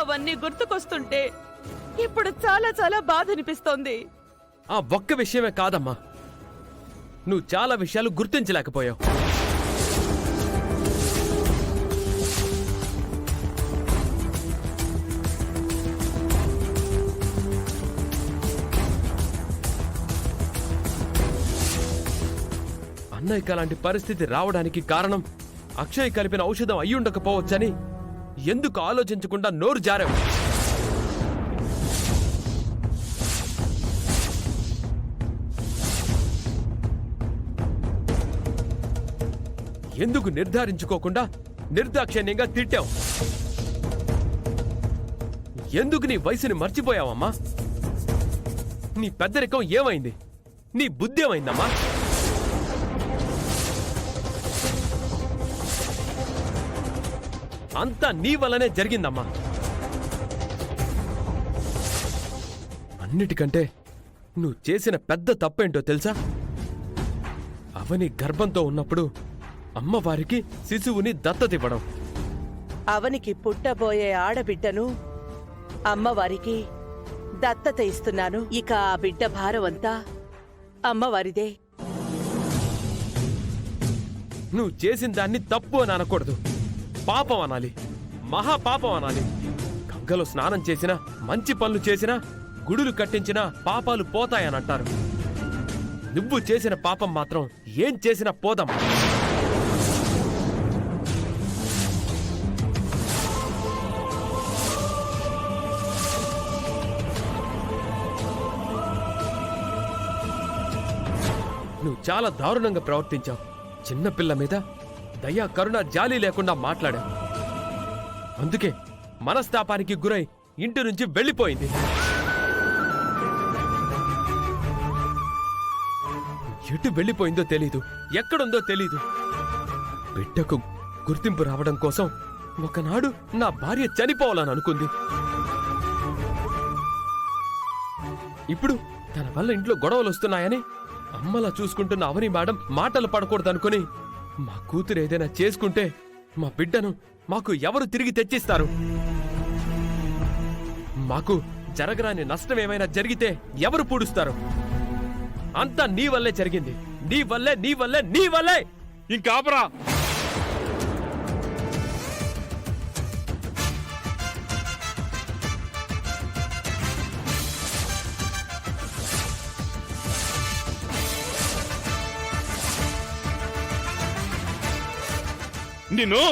అవన్నీ గుర్తుకొస్తుంటే ఇప్పుడు చాలా చాలా బాధ అనిపిస్తోంది. ఆ ఒక్క విషయమే కాదమ్మా, నువ్వు చాలా విషయాలు గుర్తించలేకపోయావు. అన్నయ్యకి అలాంటి పరిస్థితి రావడానికి కారణం అక్షయ్ కలిపిన ఔషధం అయ్యుండకపోవచ్చని ఎందుకు ఆలోచించకుండా నోరు జారావు? ఎందుకు నిర్ధారించుకోకుండా నిర్దాక్షిణ్యంగా తిట్టావు? ఎందుకు నీ వయసుని మర్చిపోయావమ్మా? నీ పెద్దరికం ఏమైంది? నీ బుద్ధి ఏమైందమ్మా? అంతా నీ వల్లనే జరిగిందమ్మా. అన్నిటికంటే నువ్వు చేసిన పెద్ద తప్పేంటో తెలుసా? అవని గర్భంతో ఉన్నప్పుడు అమ్మవారికి శిశువుని దత్తతివ్వడం. అవనికి పుట్టబోయే ఆడబిడ్డను అమ్మవారికి దత్తత ఇస్తున్నాను. ఇక ఆ బిడ్డ భారమంతా అమ్మవారిదే. నువ్వు చేసిన దాన్ని తప్పు అని అనకూడదు, పాపం అనాలి, మహాపాపం అనాలి. గంగలో స్నానం చేసినా, మంచి పనులు చేసినా, గుడులు కట్టించినా పాపాలు పోతాయనంటారు. నువ్వు చేసిన పాపం మాత్రం ఏం చేసినా పోదమ్మా. నువ్వు చాలా దారుణంగా ప్రవర్తించావు. చిన్నపిల్ల మీద దయా కరుణ జాలి లేకుండా మాట్లాడావు. అందుకే మనస్తాపానికి గురై ఇంటి నుంచి వెళ్ళిపోయింది. ఎటు వెళ్ళిపోయిందో తెలీదు, ఎక్కడుందో తెలీదు. బిడ్డకు గుర్తింపు రావడం కోసం ఒకనాడు నా భార్య చనిపోవాలని అనుకుంది. ఇప్పుడు తన వల్ల ఇంట్లో గొడవలు వస్తున్నాయని అమ్మలా చూసుకుంటున్న అవని మేడం మాటలు పడకూడదనుకుని మా కూతురు ఏదైనా చేసుకుంటే మా బిడ్డను మాకు ఎవరు తిరిగి తెచ్చిస్తారు? మాకు జరగరాని నష్టం ఏమైనా జరిగితే ఎవరు పూడుస్తారు? అంతా నీ వల్లే జరిగింది. నీ వల్లే, నీ వల్లే, నీ వల్లే. ఇంకాపరా. నిన్ను